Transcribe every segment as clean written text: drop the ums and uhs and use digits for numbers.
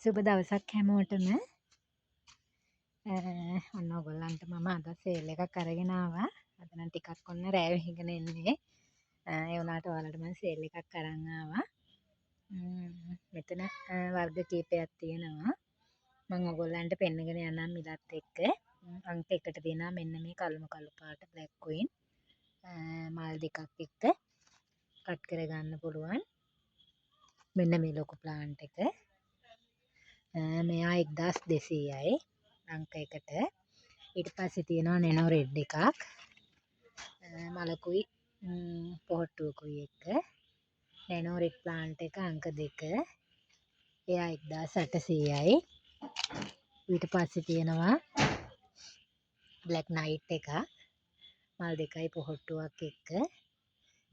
සුබ දවසක් හැමෝටම. ඔන්න ඔයගොල්ලන්ට මම අද සේල් එකක් අරගෙන ආවා. අද නම් ටිකක් ඔන්න රෑ වෙහිගෙන එන්නේ. ඒ වුණාට ඔයාලට මම සේල් එකක් අරන් ආවා. මෙතන වර්ග කීපයක් තියෙනවා. මම ඔයගොල්ලන්ට පෙන්නගෙන යනම් මිලත් එක්ක. අංක 1ට තියෙනවා මෙන්න මේ කළු පාට බ්ලැක් ක්වීන්. මල් දෙකක් එක්ක කට් කරගන්න පුළුවන්. මෙන්න මේ ලොකු ප්ලාන්ට් එක. මෙයා 1200යි අංක 1ට. ඊට පස්සේ තියෙනවා නෙනෝ රෙඩ් එකක්. මලකුයි පොහට්ටුවකුයි එක්ක. නෙනෝ රෙඩ් ප්ලාන්ට් එක අංක 2. එයා 1800යි. ඊට පස්සේ තියෙනවා බ්ලැක් නයිට් එකක්. මල් දෙකයි පොහට්ටුවක් එක්ක.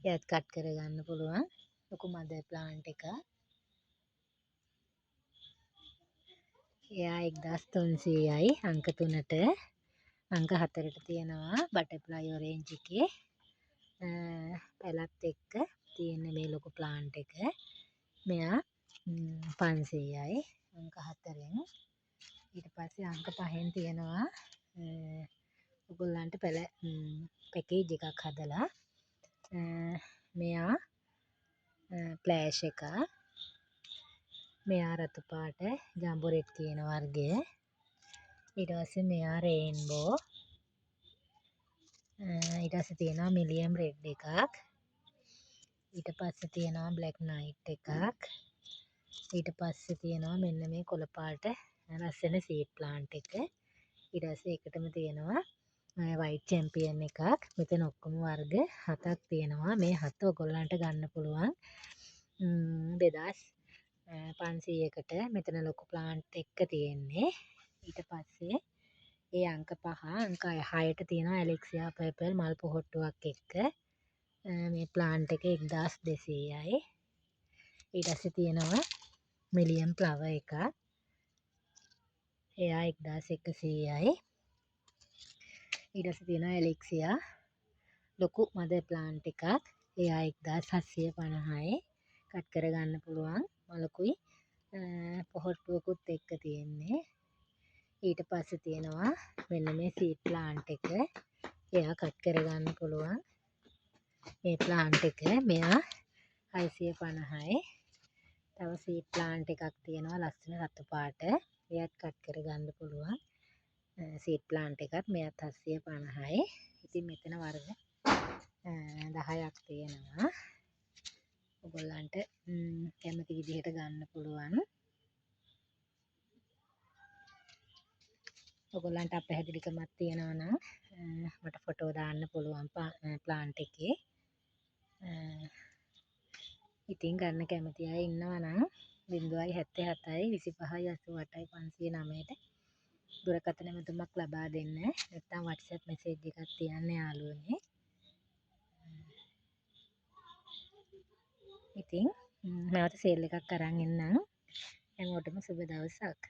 එයත් කට් කරගන්න පුළුවන්. ලොකු මදර් ප්ලාන්ට් එකක්. එයා 1300යි අංක 3ට. අංක 4ට තියෙනවා බටර්ෆ්ලයි ඔරේන්ජ් එකේ පැලත් එක්ක තියෙන මේ ලොකු ප්ලාන්ට් එක. මෙයා 500යි අංක 4ෙන්. ඊට පස්සේ අංක 5ෙන් තියෙනවා ඔයගොල්ලන්ට පැකේජ් එකක් හදලා. මෙයා ෆ්ලෑෂ් එක. මෙයා රතු පාට ජම්බෝ රෙඩ් කියන වර්ගය. ඊට පස්සේ මෙයා රේන්බෝ. ඊට පස්සේ තියෙනවා මිලියම් රෙඩ් එකක්. ඊට පස්සේ තියෙනවා බ්ලැක් නයිට් එකක්. ඊට පස්සේ තියෙනවා මෙන්න මේ කොළ පාට ලස්සන සීඩ් ප්ලාන්ට් එක. ඊට පස්සේ එකටම තියෙනවා වයිට් චැම්පියන් එකක්. මෙතන ඔක්කොම වර්ග 7ක් තියෙනවා. මේ 7 ඔයගොල්ලන්ට ගන්න පුළුවන් 2500කට. මෙතන ලොකු ප්ලාන්ට් එක තියෙන්නේ. ඊට පස්සේ ඒ අංක 5 අංක 6ට තියෙනවා ඇලෙක්සියා පර්පල් මල් පොහට්ටුවක් එක්ක. මේ ප්ලාන්ට් එක 1200යි. ඊට පස්සේ තියෙනවා මිලියම් ෆ්ලවර් එකක්. එයා 1100යි. ඊට පස්සේ තියෙනවා ඇලෙක්සියා ලොකු මදර් ප්ලාන්ට් එකක්. එයා 1750යි. කට් කරගන්න පුළුවන්. මලකුයි පොහට්ටුවකුත් එක්ක තියෙන්නේ. ඊට පස්සේ තියෙනවා මෙන්න මේ සීඩ් ප්ලාන්ට් එක. එයා කට් කරගන්න පුළුවන්. මේ ප්ලාන්ට් එක මෙයා 650යි. තව සීඩ් ප්ලාන්ට් එකක් තියෙනවා ලස්සන රතු පාට. එයත් කට් කරගන්න පුළුවන්. සීඩ් ප්ලාන්ට් එකත් මෙයත් 750යි. ඉතින් මෙතන වර්ග 10ක් තියෙනවා. ඔයගොල්ලන්ට කැමති විදිහට ගන්න පුළුවන්. ඔයගොල්ලන්ට අපැහැදිලිකමක් තියෙනවා නම් මට ෆොටෝ දාන්න පුළුවන් ප්ලාන්ට් එකේ. ඉතින් ගන්න කැමති අය ඉන්නවා නම් 077යි 25යි 88යි 509ට දුරකථන ඇමතුමක් ලබා දෙන්න. නැත්නම් WhatsApp මෙසේජ් එකක් තියන්න යාළුවනේ. ඉතින් නැවත සේල් එකක් අරන් එන්නම්. හැමෝටම සුබ දවසක්.